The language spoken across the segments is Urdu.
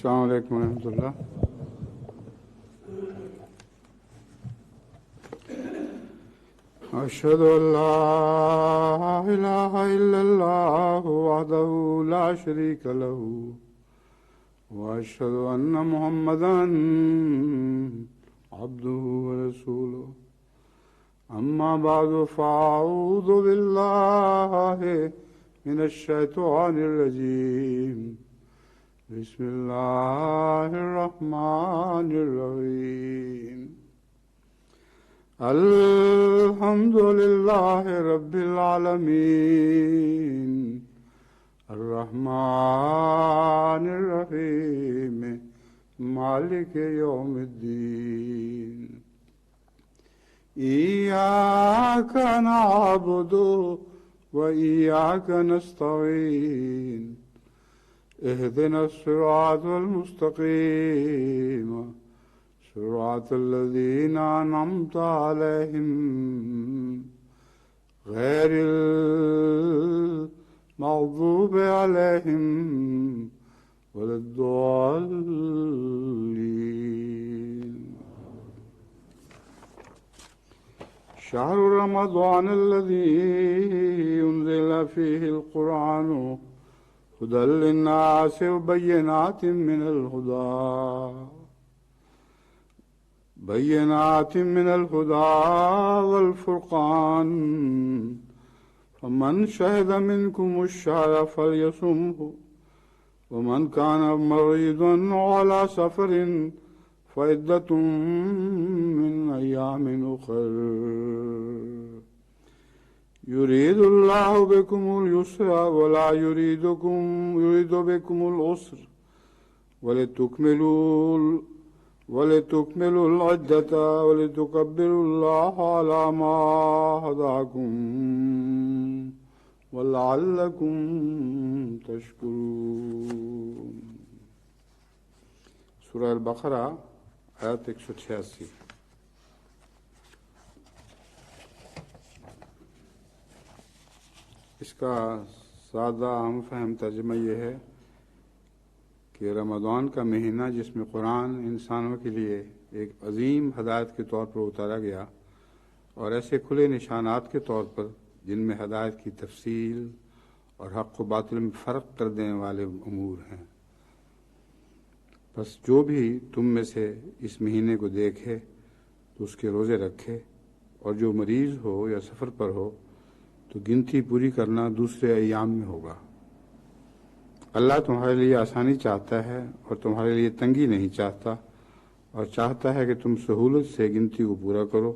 السلام علیکم ورحمۃ اللہ. اشهد ان لا اله الا الله وحده لا شريك له واشهد ان محمدا عبده ورسوله. اما بعد فاعوذ بالله من الشیطان الرجیم. بسم اللہ الرحمن الرحیم. الحمد للہ رب العالمین الرحمن الرحیم مالک یوم الدین. ایاک نعبد وإياك نستعين اهدنا الصراط المستقيم صراط الذين أنعمت عليهم غير المغضوب عليهم ولا الضالين. شهر رمضان الذي أنزل فيه القرآن هدى للناس وبينات من الهدى والفرقان فمن شهد منكم الشهر فليصمه ومن كان مريضا على سفر فعدة من أيام أخر. يريد الله بكم اليسر ولا يريد بكم العسر ولتكملوا العدة ولتكبروا الله على ما هداكم ولعلكم تشكرون. سورہ البقرہ آیت 186. اس کا سادہ ہم فہم ترجمہ یہ ہے کہ رمضان کا مہینہ جس میں قرآن انسانوں کے لیے ایک عظیم ہدایت کے طور پر اتارا گیا اور ایسے کھلے نشانات کے طور پر جن میں ہدایت کی تفصیل اور حق و باطل میں فرق کر دینے والے امور ہیں. بس جو بھی تم میں سے اس مہینے کو دیکھے تو اس کے روزے رکھے اور جو مریض ہو یا سفر پر ہو تو گنتی پوری کرنا دوسرے ایام میں ہوگا. اللہ تمہارے لیے آسانی چاہتا ہے اور تمہارے لیے تنگی نہیں چاہتا اور چاہتا ہے کہ تم سہولت سے گنتی کو پورا کرو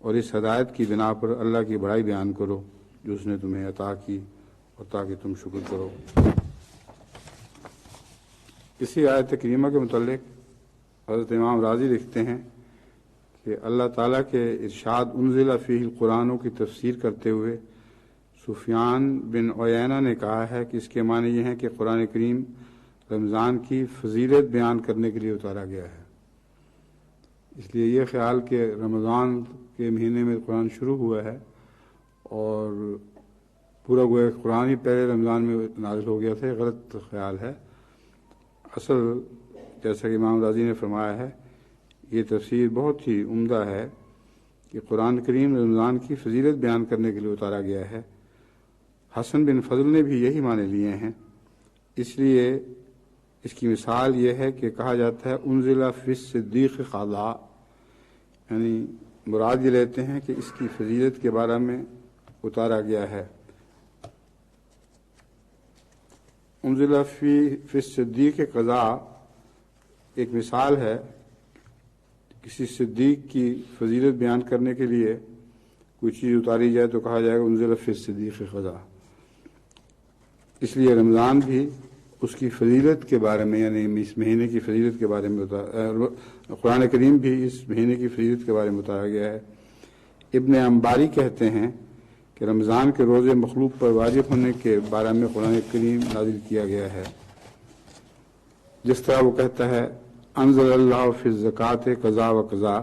اور اس ہدایت کی بنا پر اللہ کی بڑائی بیان کرو جو اس نے تمہیں عطا کی اور تاکہ تم شکر کرو. اسی آیت کریمہ کے متعلق حضرت امام راضی لکھتے ہیں کہ اللہ تعالیٰ کے ارشاد انزل فیہ القرآن کی تفسیر کرتے ہوئے سفیان بن عیینہ نے کہا ہے کہ اس کے معنی یہ ہیں کہ قرآن کریم رمضان کی فضیلت بیان کرنے کے لیے اتارا گیا ہے. اس لیے یہ خیال کہ رمضان کے مہینے میں قرآن شروع ہوا ہے اور پورا گویا قرآن ہی پہلے رمضان میں نازل ہو گیا تھا، غلط خیال ہے. اصل جیسا کہ امام راضی نے فرمایا ہے یہ تفسیر بہت ہی عمدہ ہے کہ قرآن کریم رمضان کی فضیلت بیان کرنے کے لیے اتارا گیا ہے. حسن بن فضل نے بھی یہی معنی لیے ہیں. اس لیے اس کی مثال یہ ہے کہ کہا جاتا ہے انزل فی الصدیق خاضع، یعنی مراد یہ لیتے ہیں کہ اس کی فضیلت کے بارے میں اتارا گیا ہے. انزل فی الصدیق قضاء ایک مثال ہے. کسی صدیق کی فضیلت بیان کرنے کے لیے کوئی چیز اتاری جائے تو کہا جائے گا انزل فی الصدیق قضاء. اس لیے رمضان بھی اس کی فضیلت کے بارے میں، یعنی اس مہینے کی فضیلت کے بارے میں قرآن کریم بھی اس مہینے کی فضیلت کے بارے میں اتارا گیا ہے. ابن انباری کہتے ہیں کہ رمضان کے روزے مخلوق پر واجب ہونے کے بارے میں قرآن کریم نازل کیا گیا ہے. جس طرح وہ کہتا ہے انزل اللہ فی الزکوٰۃ قضا و قضا،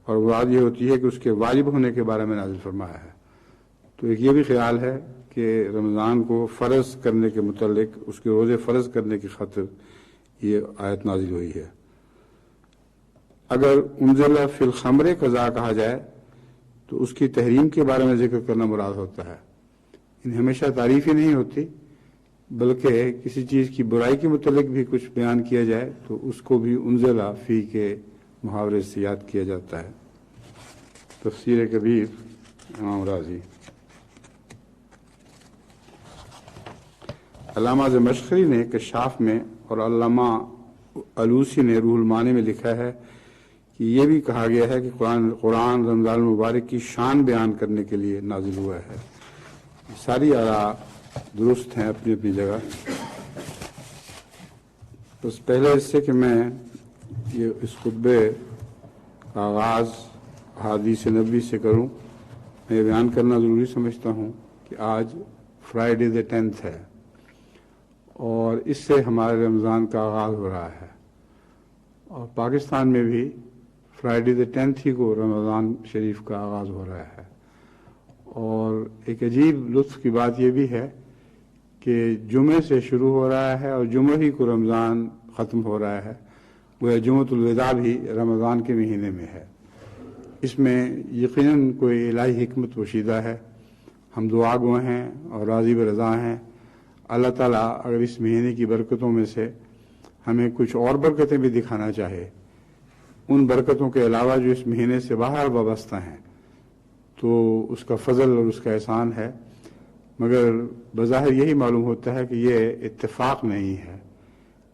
اور مراد یہ ہوتی ہے کہ اس کے واجب ہونے کے بارے میں نازل فرمایا ہے. تو ایک یہ بھی خیال ہے کہ رمضان کو فرض کرنے کے متعلق، اس کے روزے فرض کرنے کی خاطر یہ آیت نازل ہوئی ہے۔ اگر انزل فی الخمر قضا کہا جائے تو اس کی تحریم کے بارے میں ذکر کرنا مراد ہوتا ہے، ہمیشہ تعریف ہی نہیں ہوتی، بلکہ کسی چیز کی برائی کے متعلق بھی کچھ بیان کیا جائے تو اس کو بھی انزل فی کے محاورے سے یاد کیا جاتا ہے۔ تفسیر کبیر امام راضی۔ علامہ زمخشری نے کشاف میں اور علامہ الوسی نے روح المعانی میں لکھا ہے کہ یہ بھی کہا گیا ہے کہ قرآن رمضان المبارک کی شان بیان کرنے کے لیے نازل ہوا ہے۔ ساری آراء درست ہیں اپنی اپنی جگہ۔ بس پہلے اس سے کہ میں اس خطبے کا آغاز حدیث نبوی سے کروں، میں بیان کرنا ضروری سمجھتا ہوں کہ آج فرائیڈے the 10th ہے اور اس سے ہمارے رمضان کا آغاز ہو رہا ہے، اور پاکستان میں بھی فرائیڈے the 10th ہی کو رمضان شریف کا آغاز ہو رہا ہے۔ اور ایک عجیب لطف کی بات یہ بھی ہے کہ جمعے سے شروع ہو رہا ہے اور جمعہ ہی کو رمضان ختم ہو رہا ہے، وہ جمعۃ الوداع بھی رمضان کے مہینے میں ہے۔ اس میں یقیناً کوئی الہی حکمت پوشیدہ ہے۔ ہم دعا گو ہیں اور راضی برضا ہیں۔ اللہ تعالیٰ اگر اس مہینے کی برکتوں میں سے ہمیں کچھ اور برکتیں بھی دکھانا چاہے، ان برکتوں کے علاوہ جو اس مہینے سے باہر وابستہ ہیں، تو اس کا فضل اور اس کا احسان ہے، مگر بظاہر یہی معلوم ہوتا ہے کہ یہ اتفاق نہیں ہے،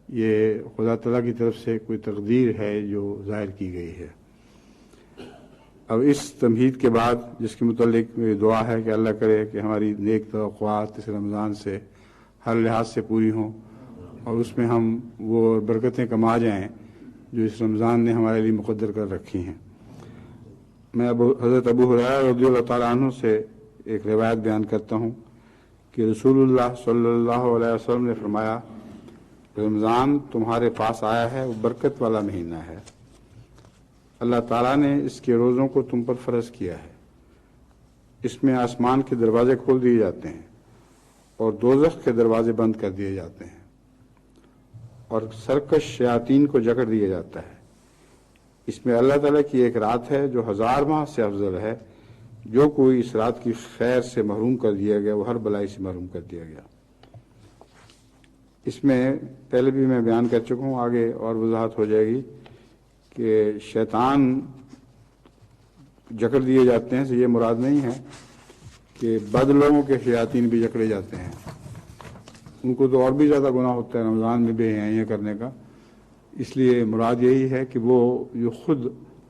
یہ خدا تعالیٰ کی طرف سے کوئی تقدیر ہے جو ظاہر کی گئی ہے۔ اب اس تمہید کے بعد جس کے متعلق میری دعا ہے کہ اللہ کرے کہ ہماری نیک توقعات اس رمضان سے ہر لحاظ سے پوری ہوں اور اس میں ہم وہ برکتیں کما جائیں جو اس رمضان نے ہمارے لیے مقدر کر رکھی ہیں۔ میں حضرت ابو ہریرہ رضی اللہ تعالیٰ عنہ سے ایک روایت بیان کرتا ہوں کہ رسول اللہ صلی اللہ علیہ وسلم نے فرمایا، رمضان تمہارے پاس آیا ہے، وہ برکت والا مہینہ ہے، اللہ تعالیٰ نے اس کے روزوں کو تم پر فرض کیا ہے، اس میں آسمان کے دروازے کھول دیے جاتے ہیں اور دوزخ کے دروازے بند کر دیے جاتے ہیں اور سرکش شیاطین کو جکڑ دیا جاتا ہے۔ اس میں اللہ تعالیٰ کی ایک رات ہے جو 1000 ماہ سے افضل ہے، جو کوئی اس رات کی خیر سے محروم کر دیا گیا وہ ہر بلائی سے محروم کر دیا گیا۔ اس میں پہلے بھی میں بیان کر چکا ہوں، آگے اور وضاحت ہو جائے گی کہ شیطان جکڑ دیے جاتے ہیں، سے یہ مراد نہیں ہے کہ بد لوگوں کے شیاطین بھی جکڑے جاتے ہیں، ان کو تو اور بھی زیادہ گناہ ہوتا ہے رمضان میں بے حیائی کرنے کا، اس لیے مراد یہی ہے کہ وہ جو خود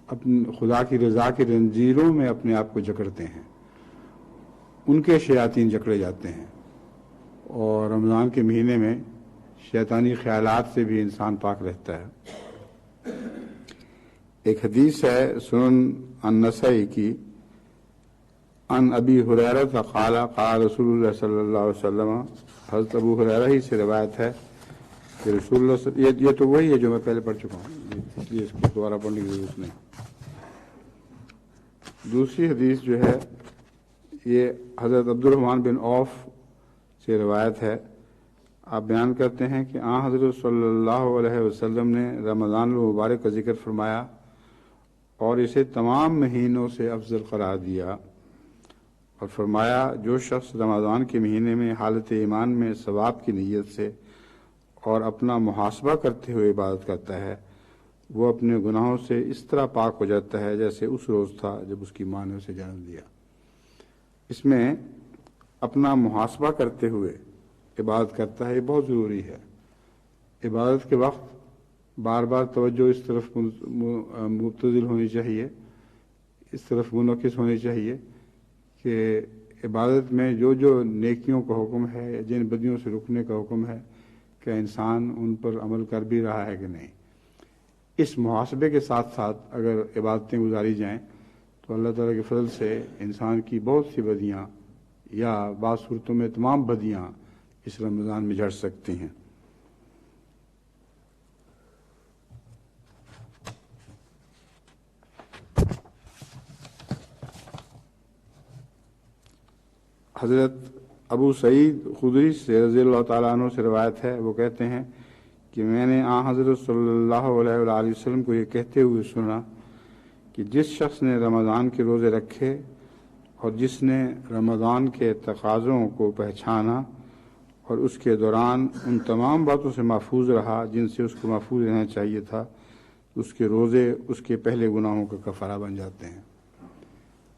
اپنے خدا کی رضا کی زنجیروں میں اپنے آپ کو جکڑتے ہیں، ان کے شیاطین جکڑے جاتے ہیں، اور رمضان کے مہینے میں شیطانی خیالات سے بھی انسان پاک رہتا ہے۔ ایک حدیث ہے سنن النسائی کی، ان ابی ہریرہ قال قال رسول اللہ صلی اللہ علیہ وسلم، حضرت ابو ہریرہ ہی سے روایت ہے کہ رسول اللہ یہ تو وہی ہے جو میں پہلے پڑھ چکا ہوں، اس لیے اس کو دوبارہ پڑھنے کی ضرورت نہیں۔ دوسری حدیث جو ہے یہ حضرت عبد الرحمن بن عوف سے روایت ہے، آپ بیان کرتے ہیں کہ آن حضرت صلی اللہ علیہ وسلم نے رمضان المبارک کا ذکر فرمایا اور اسے تمام مہینوں سے افضل قرار دیا، اور فرمایا جو شخص رمضان کے مہینے میں حالت ایمان میں ثواب کی نیت سے اور اپنا محاسبہ کرتے ہوئے عبادت کرتا ہے، وہ اپنے گناہوں سے اس طرح پاک ہو جاتا ہے جیسے اس روز تھا جب اس کی ماں نے اسے جنم دیا۔ اس میں اپنا محاسبہ کرتے ہوئے عبادت کرتا ہے، یہ بہت ضروری ہے۔ عبادت کے وقت بار بار توجہ اس طرف مبتذل ہونی چاہیے، اس طرف منعکس ہونی چاہیے کہ عبادت میں جو جو نیکیوں کا حکم ہے، جن بدیوں سے رکنے کا حکم ہے، کہ انسان ان پر عمل کر بھی رہا ہے کہ نہیں۔ اس محاسبے کے ساتھ ساتھ اگر عبادتیں گزاری جائیں تو اللہ تعالیٰ کے فضل سے انسان کی بہت سی بدیاں یا بعض صورتوں میں تمام بدیاں اس رمضان میں جھڑ سکتی ہیں۔ حضرت ابو سعید خدری سے رضی اللہ تعالیٰ عنہ سے روایت ہے، وہ کہتے ہیں کہ میں نے آن حضرت صلی اللہ علیہ وآلہ وسلم کو یہ کہتے ہوئے سنا کہ جس شخص نے رمضان کے روزے رکھے اور جس نے رمضان کے تقاضوں کو پہچانا اور اس کے دوران ان تمام باتوں سے محفوظ رہا جن سے اس کو محفوظ رہنا چاہیے تھا، اس کے روزے اس کے پہلے گناہوں کا کفارہ بن جاتے ہیں.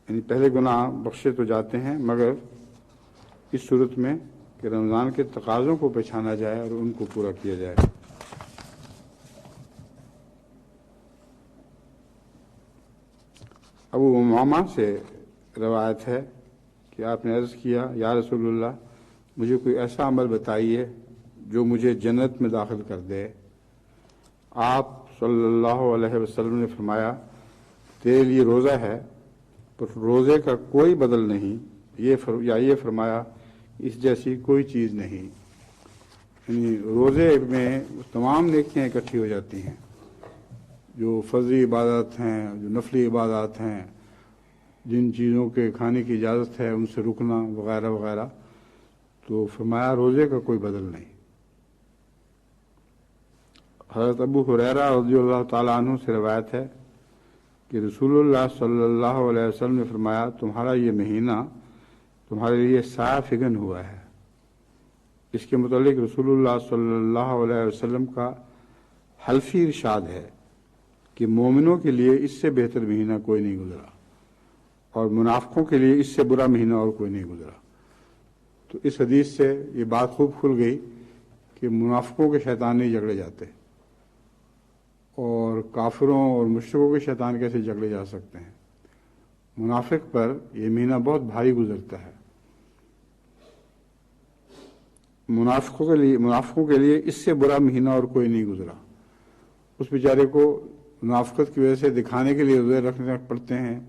یعنی پہلے گناہ بخشے تو جاتے ہیں، مگر اس صورت میں کہ رمضان کے تقاضوں کو پہچانا جائے اور ان کو پورا کیا جائے. ابو امامہ سے روایت ہے کہ آپ نے عرض کیا، یا رسول اللہ، مجھے کوئی ایسا عمل بتائیے جو مجھے جنت میں داخل کر دے. آپ صلی اللہ علیہ وسلم نے فرمایا، تیرے لیے روزہ ہے پر روزے کا کوئی بدل نہیں، یہ فرمایا اس جیسی کوئی چیز نہیں. یعنی روزے میں تمام نیکیاں اکٹھی ہو جاتی ہیں، جو فرضی عبادات ہیں، جو نفلی عبادات ہیں، جن چیزوں کے کھانے کی اجازت ہے ان سے رکنا وغیرہ وغیرہ، تو فرمایا روزے کا کوئی بدل نہیں. حضرت ابو ہریرہ رضی اللہ تعالیٰ عنہ سے روایت ہے کہ رسول اللہ صلی اللہ علیہ وسلم نے فرمایا، تمہارا یہ مہینہ تمہارے لیے سایہ فگن ہوا ہے. اس کے متعلق رسول اللہ صلی اللہ علیہ وسلم کا حلفی ارشاد ہے کہ مومنوں کے لیے اس سے بہتر مہینہ کوئی نہیں گزرا اور منافقوں کے لیے اس سے برا مہینہ اور کوئی نہیں گزرا. تو اس حدیث سے یہ بات خوب کھل گئی کہ منافقوں کے شیطان نہیں جھگڑے جاتے اور کافروں اور مشرکوں کے شیطان کیسے جھگڑے جا سکتے ہیں. منافق پر یہ مہینہ بہت بھاری گزرتا ہے. منافقوں کے لیے اس سے برا مہینہ اور کوئی نہیں گزرا. اس بیچارے کو منافقت کی وجہ سے دکھانے کے لیے روزے رکھنے پڑتے ہیں،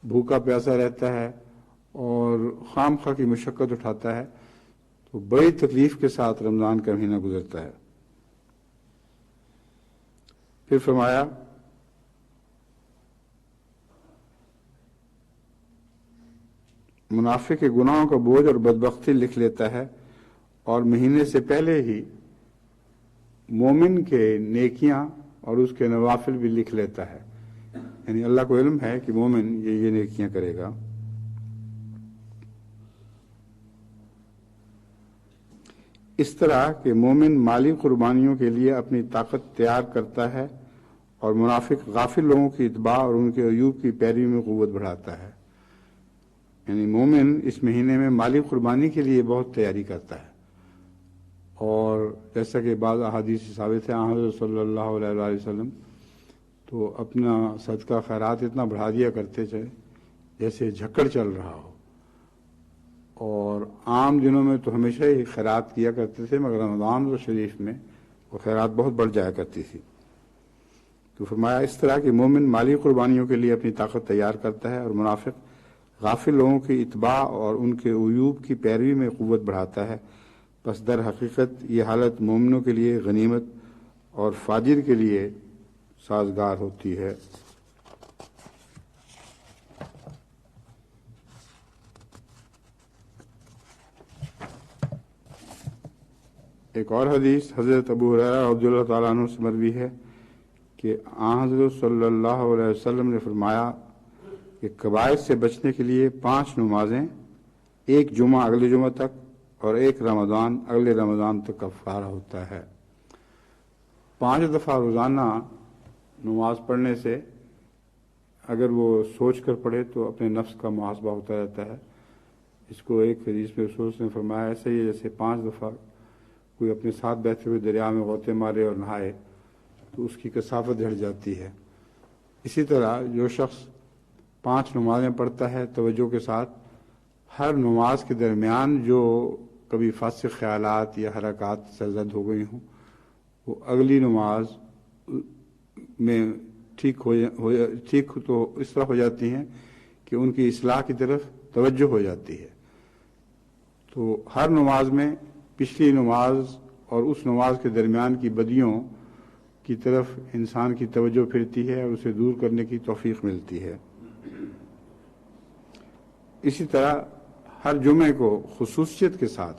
بھوکا پیاسا رہتا ہے اور خام خواہ کی مشقت اٹھاتا ہے، تو بڑی تکلیف کے ساتھ رمضان کا مہینہ گزرتا ہے. پھر فرمایا، منافق کے گناہوں کا بوجھ اور بدبختی لکھ لیتا ہے اور مہینے سے پہلے ہی مومن کے نیکیاں اور اس کے نوافل بھی لکھ لیتا ہے. یعنی اللہ کو علم ہے کہ مومن یہ نیکیاں کرے گا. اس طرح کہ مومن مالی قربانیوں کے لیے اپنی طاقت تیار کرتا ہے اور منافق غافل لوگوں کی اتباع اور ان کے عیوب کی پیروی میں قوت بڑھاتا ہے. یعنی مومن اس مہینے میں مالی قربانی کے لیے بہت تیاری کرتا ہے، اور جیسا کہ بعض احادیث سے ثابت ہے، حضرت صلی اللہ علیہ وآلہ وسلم تو اپنا صدقہ خیرات اتنا بڑھا دیا کرتے تھے جیسے جھکڑ چل رہا ہو، اور عام دنوں میں تو ہمیشہ ہی خیرات کیا کرتے تھے، مگر رمضان شریف میں وہ خیرات بہت بڑھ جایا کرتی تھی. تو فرمایا اس طرح کہ مومن مالی قربانیوں کے لیے اپنی طاقت تیار کرتا ہے اور منافق غافل لوگوں کی اتباع اور ان کے عیوب کی پیروی میں قوت بڑھاتا ہے. پس در حقیقت یہ حالت مومنوں کے لیے غنیمت اور فاجر کے لیے سازگار ہوتی ہے. ایک اور حدیث حضرت ابو ہریرہ رضی اللہ تعالیٰ عنہ سے مروی ہے کہ آن حضرت صلی اللہ علیہ وسلم نے فرمایا کہ کبائر سے بچنے کے لیے 5 نمازیں، ایک جمعہ اگلے جمعہ تک اور ایک رمضان اگلے رمضان تک کفارہ ہوتا ہے. 5 دفعہ روزانہ نماز پڑھنے سے اگر وہ سوچ کر پڑھے تو اپنے نفس کا محاسبہ ہوتا رہتا ہے. اس کو ایک حدیث میں رسول نے فرمایا ایسے ہی جیسے 5 دفعہ کوئی اپنے ساتھ بیٹھے ہوئے دریا میں غوطے مارے اور نہائے تو اس کی کثافت جھڑ جاتی ہے. اسی طرح جو شخص 5 نمازیں پڑھتا ہے توجہ کے ساتھ، ہر نماز کے درمیان جو کبھی فاسق خیالات یا حرکات سرزد ہو گئی ہوں وہ اگلی نماز میں ٹھیک تو اس طرح ہو جاتی ہیں کہ ان کی اصلاح کی طرف توجہ ہو جاتی ہے. تو ہر نماز میں پچھلی نماز اور اس نماز کے درمیان کی بدیوں کی طرف انسان کی توجہ پھرتی ہے اور اسے دور کرنے کی توفیق ملتی ہے. اسی طرح ہر جمعے کو خصوصیت کے ساتھ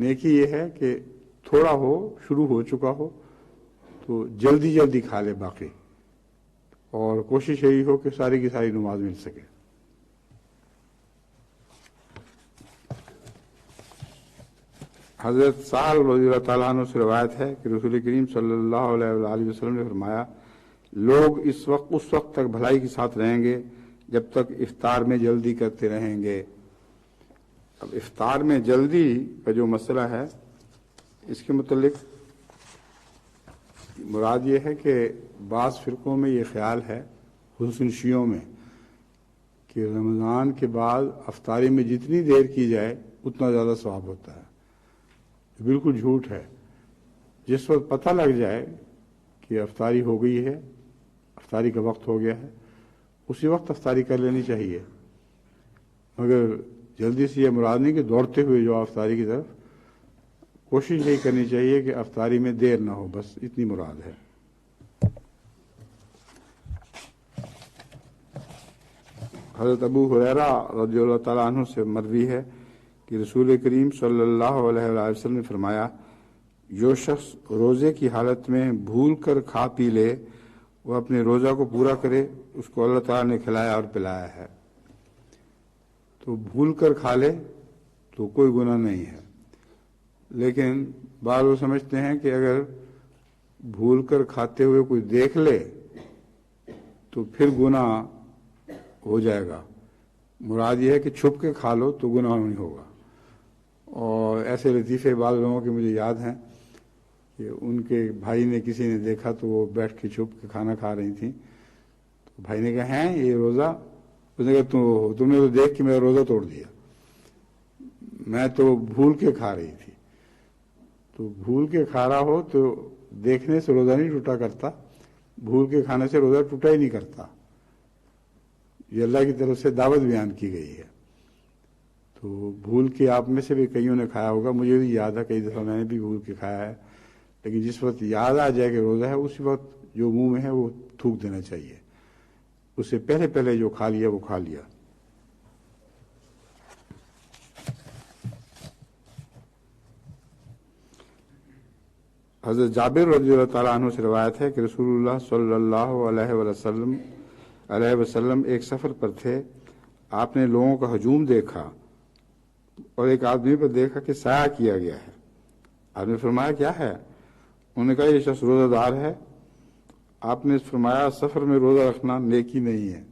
نیکی یہ ہے کہ تھوڑا ہو، شروع ہو چکا ہو تو جلدی جلدی کھا لے باقی، اور کوشش یہی ہو کہ ساری کی ساری نماز مل سکے۔ حضرت سہل رضی اللہ تعالیٰ عنہ سے روایت ہے کہ رسول کریم صلی اللہ علیہ وآلہ وسلم نے فرمایا، لوگ اس وقت تک بھلائی کے ساتھ رہیں گے جب تک افطار میں جلدی کرتے رہیں گے۔ اب افطار میں جلدی کا جو مسئلہ ہے، اس کے متعلق مراد یہ ہے کہ بعض فرقوں میں یہ خیال ہے، خصوصاً شیعوں میں، کہ رمضان کے بعد افطاری میں جتنی دیر کی جائے اتنا زیادہ ثواب ہوتا ہے۔ بالکل جھوٹ ہے۔ جس وقت پتہ لگ جائے کہ افطاری ہو گئی ہے، افطاری کا وقت ہو گیا ہے، اسی وقت افطاری کر لینی چاہیے، مگر جلدی سے یہ مراد نہیں کہ دوڑتے ہوئے جو افطاری کی طرف، کوشش یہی کرنی چاہیے کہ افطاری میں دیر نہ ہو، بس اتنی مراد ہے۔ حضرت ابو ہریرہ رضی اللہ تعالیٰ عنہ سے مروی ہے کہ رسول کریم صلی اللہ علیہ وآلہ وسلم نے فرمایا، جو شخص روزے کی حالت میں بھول کر کھا پی لے وہ اپنے روزہ کو پورا کرے، اس کو اللہ تعالیٰ نے کھلایا اور پلایا ہے۔ تو بھول کر کھا لے تو کوئی گناہ نہیں ہے، لیکن بعض لوگ سمجھتے ہیں کہ اگر بھول کر کھاتے ہوئے کوئی دیکھ لے تو پھر گناہ ہو جائے گا۔ مراد یہ ہے کہ چھپ کے کھا لو تو گناہ نہیں ہوگا۔ اور ایسے لطیفے بعض لوگوں کے مجھے یاد ہیں کہ ان کے بھائی نے کسی نے دیکھا تو وہ بیٹھ کے چھپ کے کھانا کھا رہی تھیں، تو بھائی نے کہا، ہیں یہ روزہ؟ اس نے کہا، تم نے تو دیکھ کے میرا روزہ توڑ دیا، میں تو بھول کے کھا رہی تھی۔ تو بھول کے کھا رہا ہو تو دیکھنے سے روزہ نہیں ٹوٹا کرتا، بھول کے کھانے سے روزہ ٹوٹا ہی نہیں کرتا۔ یہ اللہ کی طرف سے دعوت بیان کی گئی ہے۔ تو بھول کے آپ میں سے بھی کئیوں نے کھایا ہوگا، مجھے بھی یاد ہے کئی دفعہ میں نے بھی بھول کے کھایا ہے، لیکن جس وقت یاد آ جائے کہ روزہ ہے اسی وقت جو منہ میں ہے وہ تھوک دینا چاہیے، اس سے پہلے جو کھا لیا وہ کھا لیا۔ حضرت جابر رضی اللہ تعالیٰ عنہ سے روایت ہے کہ رسول اللہ صلی اللہ علیہ وسلم ایک سفر پر تھے، آپ نے لوگوں کا ہجوم دیکھا اور ایک آدمی پر دیکھا کہ سایہ کیا گیا ہے۔ آپ نے فرمایا، کیا ہے؟ انہوں نے کہا، یہ شخص روزہ دار ہے۔ آپ نے فرمایا، سفر میں روزہ رکھنا نیکی نہیں ہے۔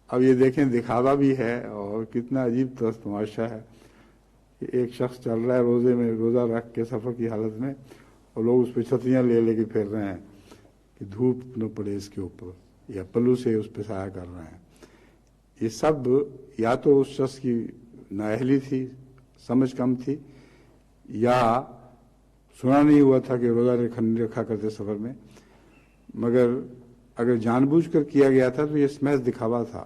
اب یہ دیکھیں، دکھاوا بھی ہے اور کتنا عجیب طرز تماشا ہے کہ ایک شخص چل رہا ہے روزے میں، روزہ رکھ کے سفر کی حالت میں، اور لوگ اس پہ چھتریاں لے کے پھر رہے ہیں کہ دھوپ نہ پڑے اس کے اوپر، یا پلو سے اس پہ سایہ کر رہے ہیں۔ یہ سب یا تو اس شخص کی نااہلی تھی، سمجھ کم تھی، یا سنا نہیں ہوا تھا کہ روزہ رکھا کرتے سفر میں، مگر اگر جان بوجھ کر کیا گیا تھا تو یہ محض دکھاوا تھا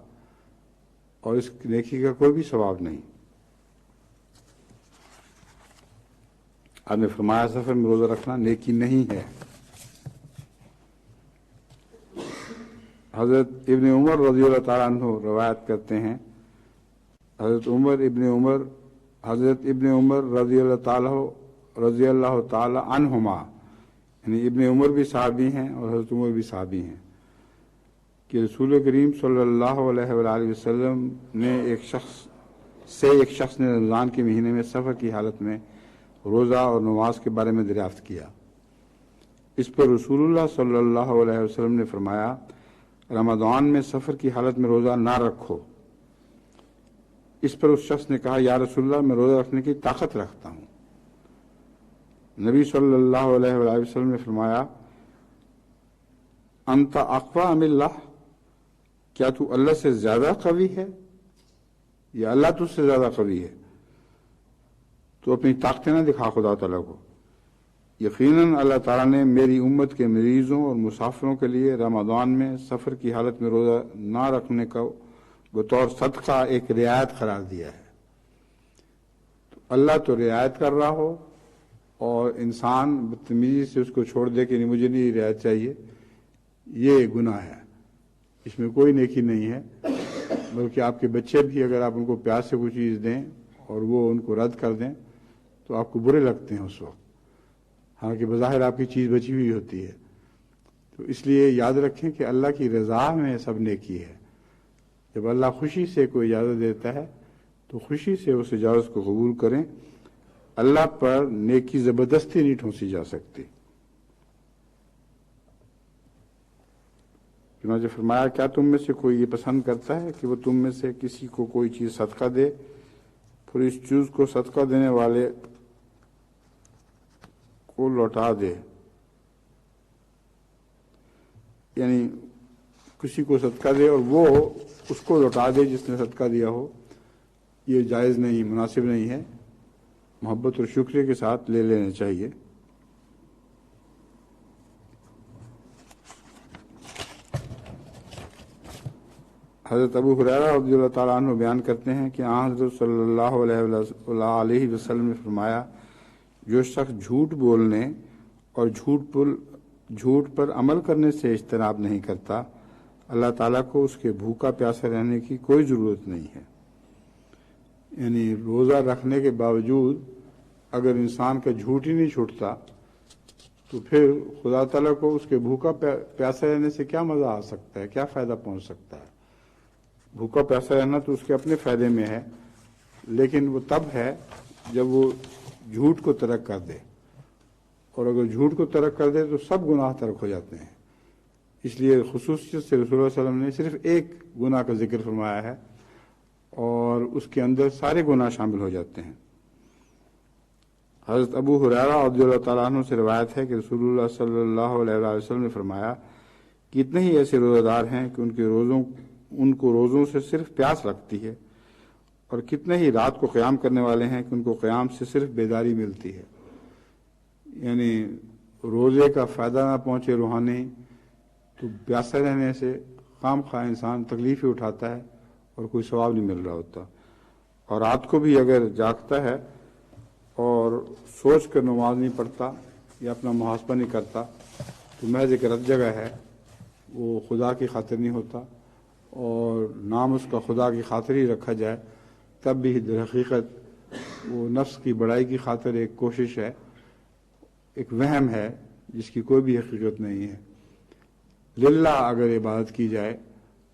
اور اس نیکی کا کوئی بھی ثواب نہیں۔ آپ نے فرمایا، سفر میں روزہ رکھنا نیکی نہیں ہے۔ حضرت ابن عمر رضی اللہ تعالیٰ عنہ روایت کرتے ہیں، حضرت ابن عمر رضی اللہ تعالیٰ عنہما، یعنی ابن عمر بھی صحابی ہیں اور حضرت عمر بھی صحابی ہیں، کہ رسول کریم صلی اللہ علیہ وآلہ وسلم نے ایک شخص نے رمضان کے مہینے میں سفر کی حالت میں روزہ اور نماز کے بارے میں دریافت کیا۔ اس پر رسول اللہ صلی اللہ علیہ وسلم نے فرمایا، رمضان میں سفر کی حالت میں روزہ نہ رکھو۔ اس پر اس شخص نے کہا، یا رسول اللہ، میں روزہ رکھنے کی طاقت رکھتا ہوں۔ نبی صلی اللہ علیہ وآلہ وسلم نے فرمایا، انت اقوی ام اللہ، کیا تو اللہ سے زیادہ قوی ہے یا اللہ تجھ سے زیادہ قوی ہے؟ تو اپنی طاقتیں نہ دکھا خدا تعالیٰ کو۔ یقیناً اللہ تعالیٰ نے میری امت کے مریضوں اور مسافروں کے لیے رمضان میں سفر کی حالت میں روزہ نہ رکھنے کا بطور صدقہ ایک رعایت قرار دیا ہے۔ تو اللہ تو رعایت کر رہا ہو اور انسان بدتمیزی سے اس کو چھوڑ دے کہ نہیں، مجھے نہیں یہ رعایت چاہیے، یہ گناہ ہے، اس میں کوئی نیکی نہیں ہے۔ بلکہ آپ کے بچے بھی اگر آپ ان کو پیار سے کوئی چیز دیں اور وہ ان کو رد کر دیں تو آپ کو برے لگتے ہیں اس وقت، حالانکہ بظاہر آپ کی چیز بچی ہوئی ہوتی ہے۔ تو اس لیے یاد رکھیں کہ اللہ کی رضا میں سب نیکی ہے۔ جب اللہ خوشی سے کوئی اجازت دیتا ہے تو خوشی سے اس اجازت کو قبول کریں۔ اللہ پر نیکی زبردستی نہیں ٹھونسی جا سکتی۔ چنانچہ فرمایا، کیا تم میں سے کوئی یہ پسند کرتا ہے کہ وہ تم میں سے کسی کو کوئی چیز صدقہ دے، پھر اس چیز کو صدقہ دینے والے کو لوٹا دے؟ یعنی کسی کو صدقہ دے اور وہ اس کو لوٹا دے جس نے صدقہ دیا ہو، یہ جائز نہیں، مناسب نہیں ہے۔ محبت اور شکریہ کے ساتھ لے لینا چاہیے۔ حضرت ابو ہریرہ رضی اللہ تعالیٰ عنہ بیان کرتے ہیں کہ حضرت صلی اللہ علیہ وسلم نے فرمایا، جو شخص جھوٹ بولنے اور جھوٹ پر عمل کرنے سے اجتناب نہیں کرتا، اللہ تعالیٰ کو اس کے بھوکا پیاسا رہنے کی کوئی ضرورت نہیں ہے۔ یعنی روزہ رکھنے کے باوجود اگر انسان کا جھوٹ ہی نہیں چھوٹتا تو پھر خدا تعالیٰ کو اس کے بھوکا پیاسا رہنے سے کیا مزہ آ سکتا ہے، کیا فائدہ پہنچ سکتا ہے؟ بھوکا پیاسا رہنا تو اس کے اپنے فائدے میں ہے، لیکن وہ تب ہے جب وہ جھوٹ کو ترک کر دے، اور اگر جھوٹ کو ترک کر دے تو سب گناہ ترک ہو جاتے ہیں۔ اس لیے خصوصیت سے رسول اللہ صلی اللہ علیہ وسلم نے صرف ایک گناہ کا ذکر فرمایا ہے اور اس کے اندر سارے گناہ شامل ہو جاتے ہیں۔ حضرت ابو ہریرہ رضی اللہ تعالیٰ عنہ سے روایت ہے کہ رسول اللہ صلی اللہ علیہ وسلم نے فرمایا، کتنے ہی ایسے روزہ دار ہیں کہ ان کو روزوں سے صرف پیاس لگتی ہے، اور کتنے ہی رات کو قیام کرنے والے ہیں کہ ان کو قیام سے صرف بیداری ملتی ہے۔ یعنی روزے کا فائدہ نہ پہنچے روحانی تو پیاسا رہنے سے خام خواہ انسان تکلیف ہی اٹھاتا ہے اور کوئی ثواب نہیں مل رہا ہوتا۔ اور رات کو بھی اگر جاگتا ہے اور سوچ کر نماز نہیں پڑھتا یا اپنا محاسبہ نہیں کرتا تو محض ایک رت جگہ ہے، وہ خدا کی خاطر نہیں ہوتا، اور نام اس کا خدا کی خاطر ہی رکھا جائے تب بھی در حقیقت وہ نفس کی بڑائی کی خاطر ایک کوشش ہے، ایک وہم ہے جس کی کوئی بھی حقیقت نہیں ہے۔ للہ اگر عبادت کی جائے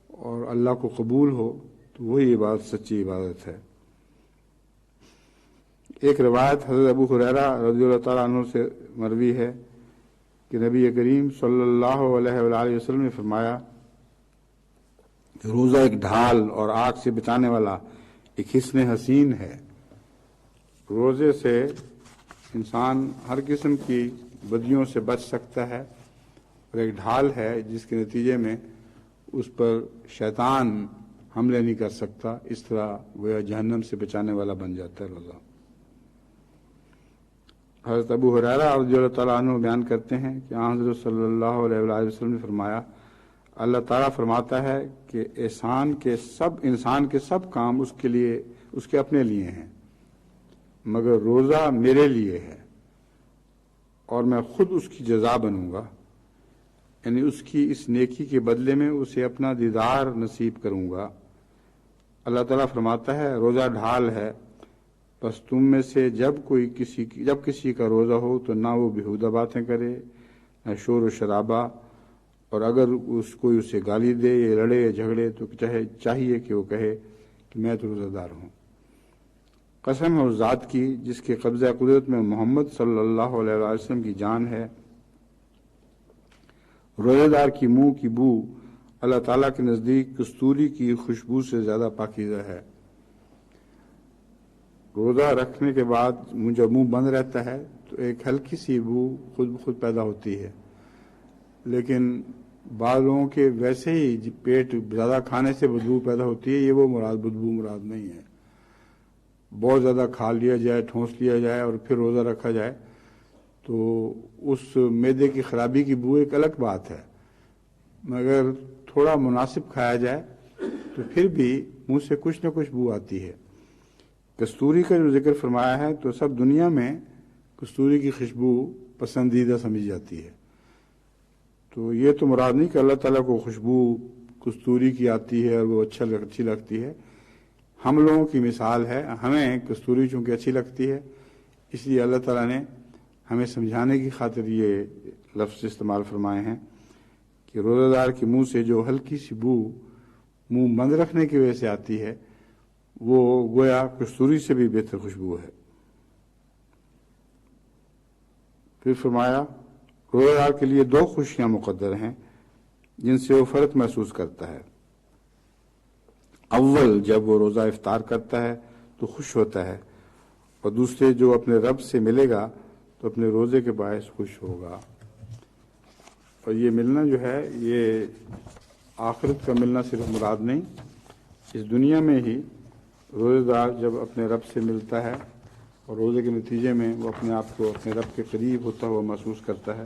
اور اللہ کو قبول ہو تو وہی عبادت سچی عبادت ہے۔ ایک روایت حضرت ابو ہریرہ رضی اللہ تعالیٰ عنہ سے مروی ہے کہ نبی کریم صلی اللہ علیہ وآلہ وسلم نے فرمایا کہ روزہ ایک ڈھال اور آگ سے بچانے والا ایک حصن حسین ہے۔ روزے سے انسان ہر قسم کی بدیوں سے بچ سکتا ہے، اور ایک ڈھال ہے جس کے نتیجے میں اس پر شیطان حملے نہیں کر سکتا، اس طرح وہ جہنم سے بچانے والا بن جاتا ہے روزہ۔ حضرت ابو ہریرہ رضی اللہ تعالیٰ عنہ بیان کرتے ہیں کہ حضرت صلی اللہ علیہ وآلہ وسلم نے فرمایا، اللہ تعالیٰ فرماتا ہے کہ انسان کے سب کام اس کے اپنے لیے ہیں، مگر روزہ میرے لیے ہے اور میں خود اس کی جزا بنوں گا، یعنی اس کی اس نیکی کے بدلے میں اسے اپنا دیدار نصیب کروں گا۔ اللہ تعالیٰ فرماتا ہے، روزہ ڈھال ہے، بس تم میں سے جب کسی کا روزہ ہو تو نہ وہ بیہودہ باتیں کرے، نہ شور و شرابہ، اور اگر کوئی اسے گالی دے یا لڑے یا جھگڑے تو چاہیے کہ وہ کہے کہ میں تو روزہ دار ہوں۔ قسم ہے اس ذات کی جس کے قبضہ قدرت میں محمد صلی اللہ علیہ وسلم کی جان ہے، روزہ دار کی منہ کی بو اللہ تعالیٰ کے نزدیک کستوری کی خوشبو سے زیادہ پاکیزہ ہے۔ روزہ رکھنے کے بعد جب منہ بند رہتا ہے تو ایک ہلکی سی بو خود بخود پیدا ہوتی ہے، لیکن بعض لوگوں کے ویسے ہی پیٹ زیادہ کھانے سے بدبو پیدا ہوتی ہے، یہ وہ بدبو مراد نہیں ہے۔ بہت زیادہ کھا لیا جائے، ٹھونس لیا جائے اور پھر روزہ رکھا جائے تو اس معدے کی خرابی کی بو ایک الگ بات ہے، مگر تھوڑا مناسب کھایا جائے تو پھر بھی منہ سے کچھ نہ کچھ بو آتی ہے۔ کستوری کا جو ذکر فرمایا ہے تو سب دنیا میں کستوری کی خوشبو پسندیدہ سمجھی جاتی ہے، تو یہ تو مراد نہیں کہ اللہ تعالیٰ کو خوشبو کستوری کی آتی ہے اور وہ اچھی لگتی ہے۔ ہم لوگوں کی مثال ہے، ہمیں کستوری چونکہ اچھی لگتی ہے اس لیے اللہ تعالیٰ نے ہمیں سمجھانے کی خاطر یہ لفظ استعمال فرمائے ہیں کہ روزہ دار کے منہ سے جو ہلکی سی بو منہ بند رکھنے کی وجہ سے آتی ہے وہ گویا کستوری سے بھی بہتر خوشبو ہے۔ پھر فرمایا روزہ دار کے لیے 2 خوشیاں مقدر ہیں جن سے وہ فرق محسوس کرتا ہے۔ اول، جب وہ روزہ افطار کرتا ہے تو خوش ہوتا ہے، اور دوسرے جو اپنے رب سے ملے گا تو اپنے روزے کے باعث خوش ہوگا۔ اور یہ ملنا جو ہے یہ آخرت کا ملنا صرف مراد نہیں، اس دنیا میں ہی روزہ دار جب اپنے رب سے ملتا ہے اور روزے کے نتیجے میں وہ اپنے آپ کو اپنے رب کے قریب ہوتا ہوا محسوس کرتا ہے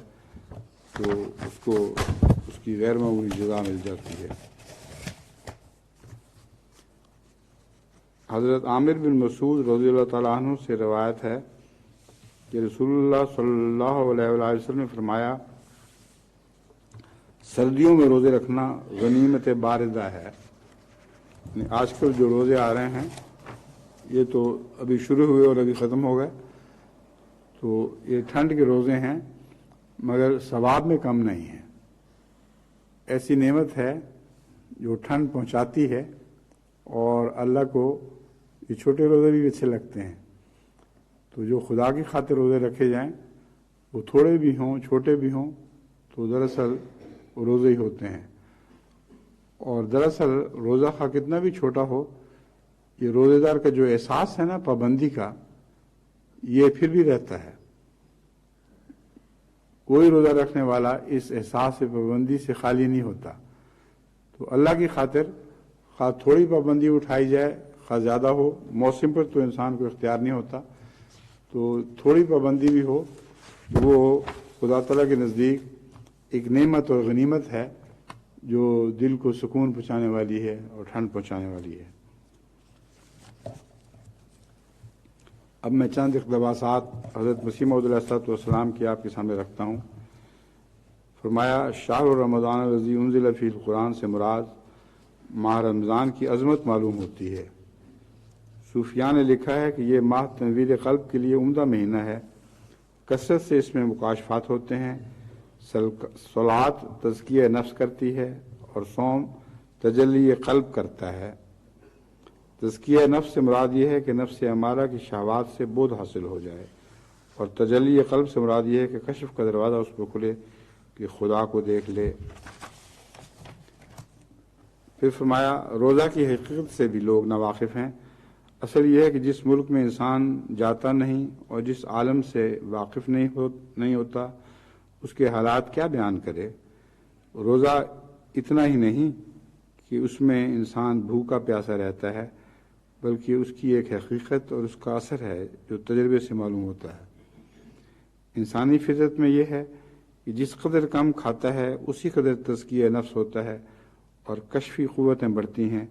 تو اس کو اس کی غیر معمولی جزا مل جاتی ہے۔ حضرت عامر بن مسعود رضی اللہ تعالیٰ عنہ سے روایت ہے کہ رسول اللہ صلی اللہ علیہ وآلہ وسلم نے فرمایا سردیوں میں روزے رکھنا غنیمت باردہ ہے۔ آج کل جو روزے آ رہے ہیں یہ تو ابھی شروع ہوئے اور ابھی ختم ہو گئے، تو یہ ٹھنڈ کے روزے ہیں مگر ثواب میں کم نہیں ہے۔ ایسی نعمت ہے جو ٹھنڈ پہنچاتی ہے، اور اللہ کو یہ چھوٹے روزے بھی اچھے لگتے ہیں، تو جو خدا کی خاطر روزے رکھے جائیں وہ تھوڑے بھی ہوں چھوٹے بھی ہوں تو دراصل وہ روزے ہی ہوتے ہیں۔ اور دراصل روزہ خواہ کتنا بھی چھوٹا ہو، یہ روزے دار کا جو احساس ہے نا پابندی کا، یہ پھر بھی رہتا ہے۔ کوئی روزہ رکھنے والا اس احساس پابندی سے خالی نہیں ہوتا۔ تو اللہ کی خاطر خواہ تھوڑی پابندی اٹھائی جائے خواہ زیادہ ہو، موسم پر تو انسان کو اختیار نہیں ہوتا، تو تھوڑی پابندی بھی ہو وہ خدا تعالیٰ کے نزدیک ایک نعمت اور غنیمت ہے جو دل کو سکون پہنچانے والی ہے اور ٹھنڈ پہنچانے والی ہے۔ اب میں چند اقتباسات حضرت مسیح موعود علیہ السلام کی آپ کے سامنے رکھتا ہوں۔ فرمایا شہر رمضان الذی انزل فیہ القرآن سے مراد ماہ رمضان کی عظمت معلوم ہوتی ہے۔ صوفیاء نے لکھا ہے کہ یہ ماہ تنویر قلب کے لیے عمدہ مہینہ ہے، کثرت سے اس میں مکاشفات ہوتے ہیں، صلوات تزکیہ نفس کرتی ہے اور صوم تجلی قلب کرتا ہے۔ تزکیہ نفس سے مراد یہ ہے کہ نفس امارہ کی شہوات سے بودھ حاصل ہو جائے، اور تجلی قلب سے مراد یہ ہے کہ کشف کا دروازہ اس کو کھلے کہ خدا کو دیکھ لے۔ پھر فرمایا روزہ کی حقیقت سے بھی لوگ ناواقف ہیں۔ اصل یہ ہے کہ جس ملک میں انسان جاتا نہیں اور جس عالم سے واقف نہیں ہوتا اس کے حالات کیا بیان کرے۔ روزہ اتنا ہی نہیں کہ اس میں انسان بھوکا پیاسا رہتا ہے، بلکہ اس کی ایک حقیقت اور اس کا اثر ہے جو تجربے سے معلوم ہوتا ہے۔ انسانی فطرت میں یہ ہے کہ جس قدر کم کھاتا ہے اسی قدر تزکیہ نفس ہوتا ہے اور کشفی قوتیں بڑھتی ہیں۔